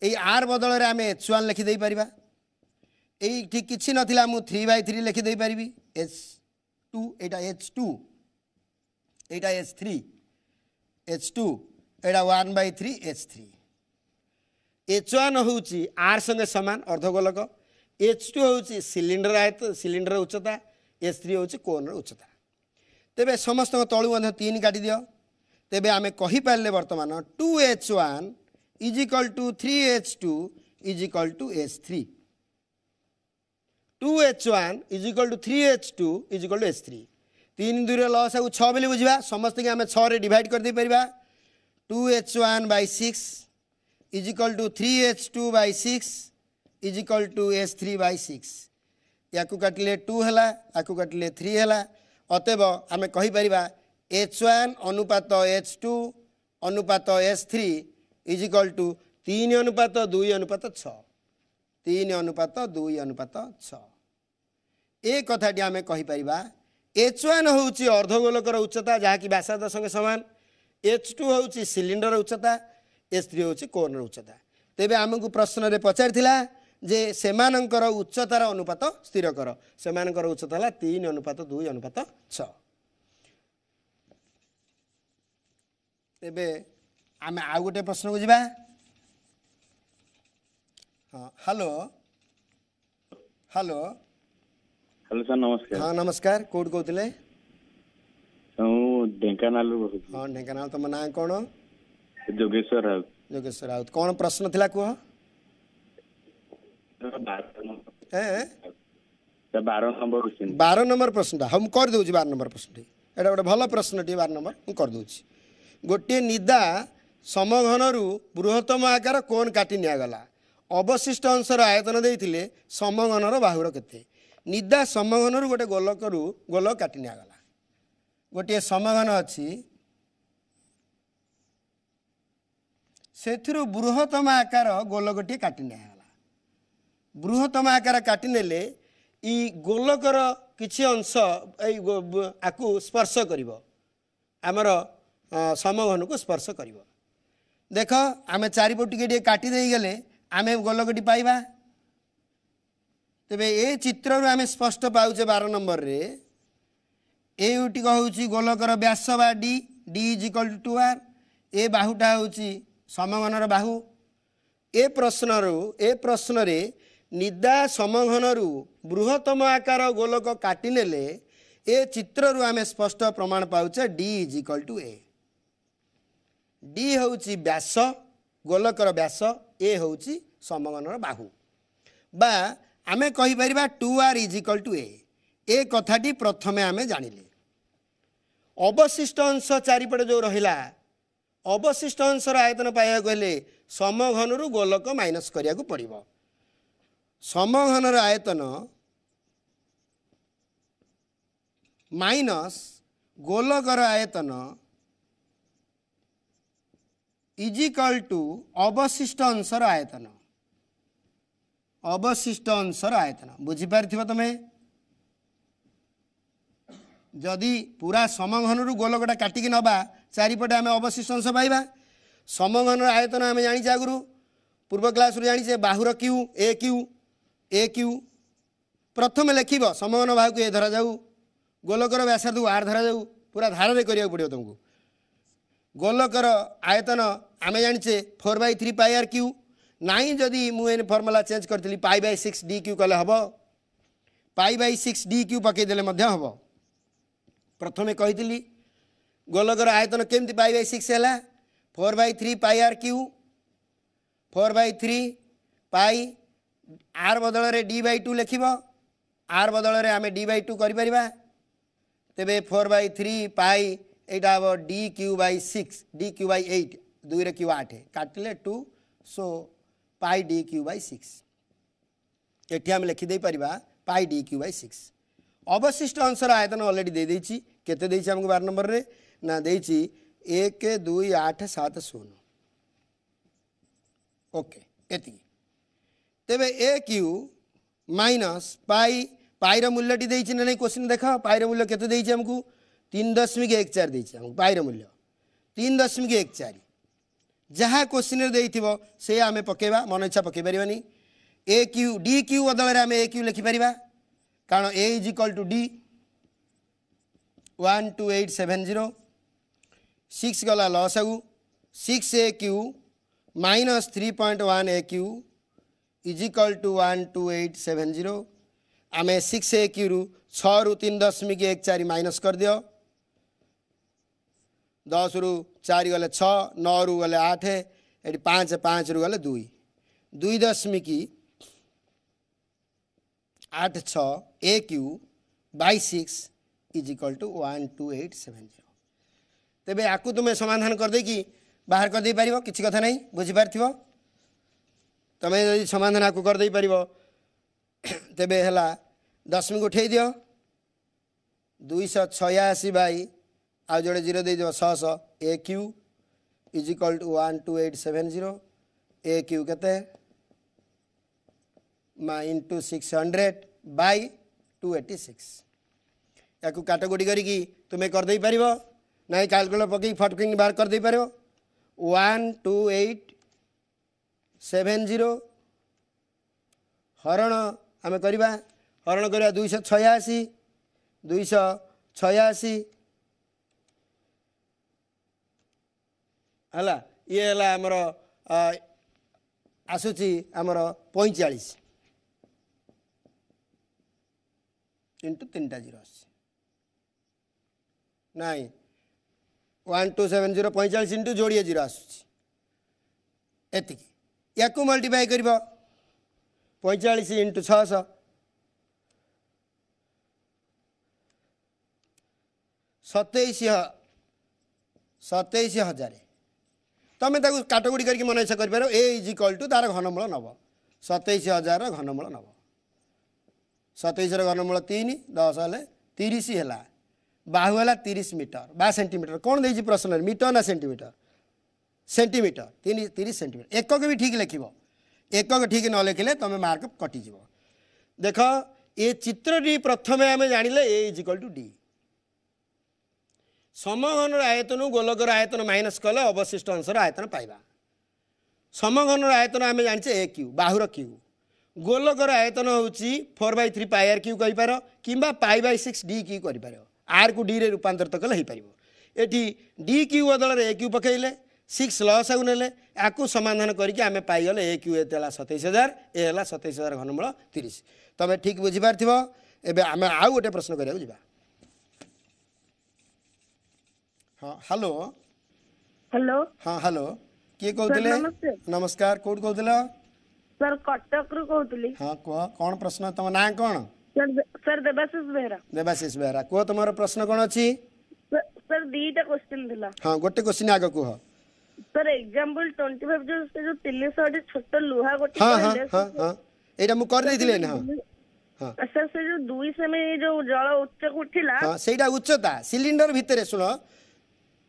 एई आर बदल रे आमे h1 लिखि देई परिबा एई ठीक किछि नथिला मु 3/3 लिखि देई परिबी h2 एटा h2 एटा h3 h2 एटा 1/3 h3 h1 हूँ आर संगे समान अर्धगोलक h2 हूँ सिलिंडर आयत सिलिंडर उच्चता h3 हूँ कोन उच्चता तेबे समस्त तलू 3 काटी दियो तेबे आमे कहि पारले वर्तमान 2h1 is equal to 3h2 is equal to h3 2h1 is equal to 3h2 is equal to h3 3 दूर लस आउ 6 बोली बुझा समस्त के आम 6 रे डिवाइड कर दे परिबा 2h1/6 is equal to 3h2/6 is equal to h3/6 या काटिले 2 है या काटिले 3 है अतएव आम कहीपर h1 अनुपात h2 अनुपात h3 इज इक्वल टू 3 अनुपात 2 अनुपात 6 3 अनुपात 2 अनुपात 6 एक कथाटी आम कहीपर h1 हूँ अर्धगोलकर उच्चता जहाँकि व्यासार्ध संगे समान h2 हूँ सिलिंडर उच्चता h3 हूँ कोन उच्चता तेबे आमको प्रश्न रे पचारिथिला जे सेमानंकर उच्चतार अनुपात स्थिर कर सेमानंकर उच्चता है 3 अनुपात 2 अनुपात 6 तेबे आम आउ गोटे प्रश्न को जीवा हाँ हेलो हेलो
हेलो सर नमस्कार
हाँ नमस्कार कोड कहते
ढेंकानाल
हाँ ढेंकानाल तुम ना कौन
जोगेश्वर राउत
जोगेश्वर राउत कौन प्रश्न थिला कह 12 नंबर प्रश्न हम कर दे 12 नंबर प्रश्न एटा गोटे भल प्रश्न 12 नंबर मुझे कर दूची गोटे निदा समघन बृहत्तम आकार कोन काटी निगला अवशिष्ट अंशर आयतन देते समघनर बाहुर केते निदा समघन गोटे गोलक गोलक काटी निगला गोटे समघन अच्छी से बृहत्तम आकार गोलकटी काटी निगला बृहत्तम आकार काटी नेले ई गोलकर किछि अंश आकु स्पर्श करिवो आमर समघन को स्पर्श करिवो देख आमे चारिपटी के काटी दे गले आमे गोलकटी पाइबा तेबे ए चित्र रू आमे स्पष्ट पाउचे 12 नंबर रे एटी कहूँ गोलकर व्यास बा D D is equal to R ए बाहुटा हूँ समघनर बाहु ए प्रश्न रे निदा समघनरू बृहत्तम आकार गोलक काटी नेले ए चित्र रू आमे स्पष्ट प्रमाण पाउचे D is equal to A D हूँ व्यास गोलकर व्यास ए हूँ समघनर बाहु बा आमे कहि परिबा 2r इज इक्वल टू ए कथाटी प्रथमे आमे जानिले अवशिष्ट अंश चारिपटे जो रहिला अवशिष्ट अंशर आयतन पाइबा गले समघनरू गोलक माइनस करिया को पड़िबो समघनर आयतन माइनस गोलकर आयतन इज इक्वल टू अवशिष्ट अंशर आयतन बुझी पारथिबो तमे जदि पूरा समघनरू गोलकटा काटिकी नबा चारिपटे आमे अवशिष्ट अंश पाइबा समघनर आयतन आमे जानिछे आगुरु पूर्व क्लास रु जानिछे बाहुर ए क्यू प्रथम लिखिबो समघन बाहु को ए धरा जाऊ गोलकर व्यासार्ध आर धरा जाऊ पूरा धार रे करिया पड़ियो तुमको गोलकर आयतन आमे जानिछे 4/3 पाई आर क्यू नहीं जदि मुझे फर्मुला चेंज करी π/6 डी क्यू कले हम π/6 डी क्यू पकई देले मध्य हम प्रथमे कही गोलकर आयतन केमती π/6 है 4/3 pi R cube 4/3 pi are बदल रे d/2 लिखिब आर बदल रे आमे d/2 करि परिबा तेबे 4/3 पाई एटा हम d/6 d/8 2 रे क्यू 8 काटिले 2 सो पाई d/6 एठी हम लिखि दे परिबा पाई d/6 अवशिष्ट अंशर आयतन ऑलरेडी दे देछि केते देछि हमको 12 नंबर रे ना देछि 1 2 8 7 0 ओके एति तेबे ए क्यू माइनस पाई र मूल्य टी देछि नै क्वेश्चन देखा पाई र मूल्य केते देछि हमको 3.14 देछि हमको पाई र मूल्य 3.14 जहाँ क्वेश्चन देइथिबो से आमे पकेबा मन इच्छा पके परिबानी ए क्यू डी क्यू बदल रे आमे ए क्यू लिखि परिबा कारण A is equal to D 12870 6 गला लॉस आगु 6 A cube minus 3.1 A cube is equal to 12870 आमे 6 ए क्यू रु 6 रु 3.14 माइनस कर दियो 10 रु 4 गले 6 9 रु गले 8 एटी 5 5 रु गले 2 2.8 6 A cube by 6 is equal to 12870 तेबे आकु तुमे समाधान कर दे कि बाहर कर दे पारिबो किछि कथा नहीं बुझी पारथिबो तमे यदि समाधान आकु कर दे पारिबो तेबे हला 10 को उठेई दियो 286 बाई आ जोड़े 0 दे दियो 600 A cube is equal to 12870 A cube केते इंटू 600 बाई 286 या काटाकुटी करी तुम्हें कर दे पारिबो नहीं कैलकुलेटर पकई फटकिंग बाहर कर दे पारिबो 12870 हरण आमे करबा हरण करबा 286 हला ये हला हमर आसुची हमर 45 इंटू 3टा 0 नहीं 1270 45 इंटू जोड़िए 0 आसुची एति या को मल्टीप्लाई करबो 45 इंटू 600 27,000 तमें काटाकुटी करके मन इच्छा कर ए इज इक्वल टू तार घनमूल नब 27,000 घनमूल नब 27 घनमूल 3 10 हेले 30 है बाहु है 30 मीटर बा सेंटीमीटर कौन दे प्रश्न मीटर ना सेंटीमीटर सेंटीमीटर 30 सेंटीमीटर एकक भी ठीक लिख एकक ठीक न लिखिले तुम मार्क कटिज देख ये चित्रटी प्रथम आम जानिले ए इज इक्वल टू डी समघन आयतन गोलकर आयतन माइनस कले अवशिष्ट अंशर आयतन पाइबा समघन आयतन आम जाने ए क्यू बाहुर क्यू गोलकर आयतन हूँ 4/3 पाई आर क्यू कहींपार कि π/6 डी क्यू कर आर को डी रे रूपांतरित कले हो पार ये डी क्यू बदल ए क्यू पकईले 6 लस आउ ने आपको समाधान करके आम पाईगले ए क्यू एत 27,000 ए 27,000 घनमूल 30 तुम ठीक बुझीपार एवं आम आउ गोटे प्रश्न करा जा हाँ हेलो
हेलो
हाँ हेलो किए कहते नमस्कार कौट कहते
सर कटक रु कहतली
हाँ कह कौन प्रश्न तुम ना कौन
सर देवाशीष बेहरा
कह तुम प्रश्न कौन अच्छी
सर दीटा क्वेश्चन थिला
हाँ गोटे क्वेश्चन आगे कह
सर एग्जांपल 25 जो से जो 300 छोट लुहा गोटे
हाँ हाँ हाँ हाँ एटा मु कर देथिले ना हाँ
सर से जो 2 समय जो जल उच्च उठिला
हाँ सेटा उच्चता सिलिंडर भितरे सुनो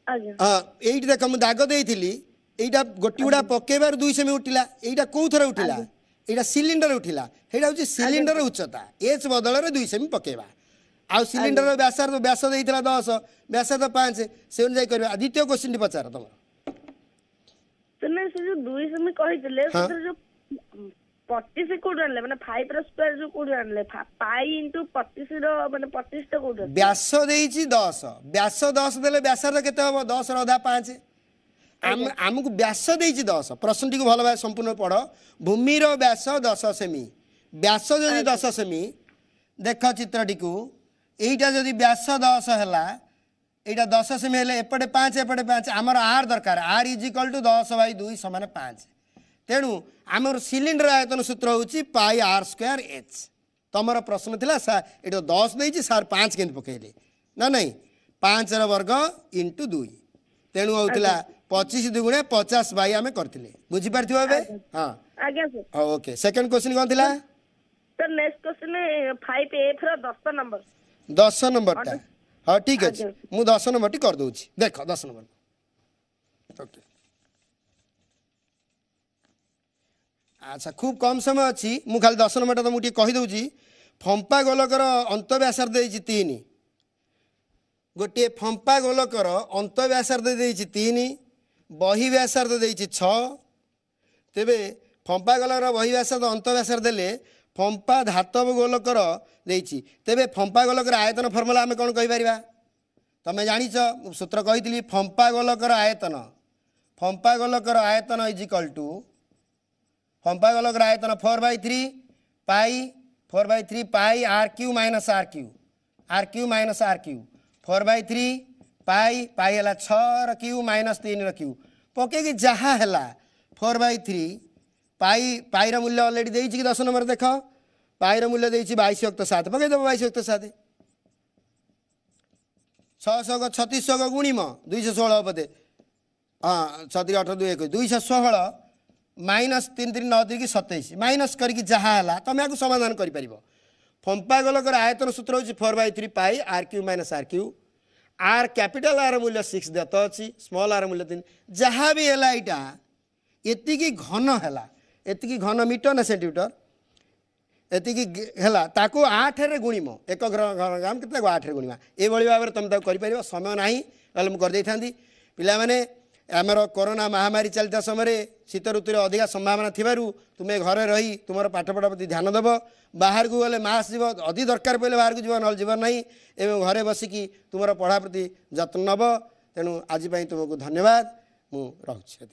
आज्ञा
हाँ एइट देख मु दाग देइथिली एइटा गोटी गुडा पकेबार 2 समय उठिला एइटा कोउ थरा उठिला एइटा सिलिंडर उठिला हेडा होची सिलिंडर उच्चता एच बदल रे 2 समय पकेबा आ सिलिंडर व्यासार्ध व्यास देइथिला 10 व्यासार्ध 5 से अनुसार करबा द्वितीय क्वेश्चन पचार तुम
सुने से जो 2 समय कहितले से जो 25 कोड आनले माने 5 र स्क्वायर जो कोड आनले पाई इनटू 25 रो माने 25 टा कोड
व्यास देइछि 10 व्यास 10 देले व्यासार्ध केते हबो 10 रो आधा 5 आमको व्यास देइछि 10 प्रश्नटी को भलो भाय संपूर्ण पढ़ भूमि रो व्यास 10 सेमी व्यास जदि 10 सेमी देख चित्रटी को एइटा जदि व्यास 10 हला एइटा 10 सेमी हेले एपटे 5 एपटे 5 हमर आर दरकार आर इज इक्वल टू 10/2 समान 5 तेणु आमर सिलिंडर आयतन सूत्र होची पाई आर स्क्वायर एच तमर प्रश्न थिला सर एटो 10 देइछि सर 5 केन पकेले ना नहीं 5 र वर्ग इंटू 2 तेणु होतिला 25 दुगुणे 50 बाई आमे करथिले बुझी पारथिबो बे हां
आज्ञा सर
ओके सेकंड क्वेश्चन कोन थिला
सर नेक्स्ट क्वेश्चन 5F रो
10 नंबर ता हां ठीक अछि मु 10 नंबर टी कर दोछि देखो 10 नंबर ओके अच्छा खूब कम समय अच्छी मु खाली 10 नंबर तो मुझे कहीदे फंपा गोलकर अंत व्यासार्ध 3 गोटे फंपा गोलकर अंत व्यासार्ध 3 बही व्यासार्ध 6 तेबे फंपा गोलकर बही व्यासार्ध अंत व्यासार्ध देले फंपा धातव गोलकर तेबे फंपा गोलकर आयतन फर्मुला आम कौन कहीपर तुम जाच सूत्र कही फंपा गोलकर आयतन इज इक्वल टू फंपा गोलकर आयतन 4/3 pi R cube minus R cube 4/3 pi है 6 R cube minus 3 R cube पकईकि जहाँ है 4/3 पाई र मूल्य अलरेडी देछि कि 10 नंबर देख पाई र मूल्य देछि 22/7 पकईदेव 22/7 600 3600 गुणिम 216 पदे हाँ 7 8 2 1 216 माइनस 3 3 9 3 27 माइनस करके जहाँ है तुम आपको समाधान कर फंपा गोलकर आयतन सूत्र हूँ 4/3 pi R cube minus R cube R capital R मूल्य 6 दत्त अच्छी स्मॉल आर मूल्य 3 जहाँ भी है यहाँ एति घन है एति घन मीटर ना सेंटीमीटर एति है ताको 8 रे गुणिम 1 ग्राम के 8 रे गुणिमा ये भाव में तुम कर समय ना मुझे करदे था पिला माने आमर कोरोना महामारी चलता समय शीत ऋतु अधिका संभावना थिबारु तुम्हें घरे रही तुम पाठपढ़ा प्रति ध्यान देव बाहर को गले मास्क जीव अति दरकार पड़े बाहर को जीव ना जीवन ना एवं घरे बसिकी तुम पढ़ा प्रति जत्न नब तेणु आज तुमको धन्यवाद मु रहुछि।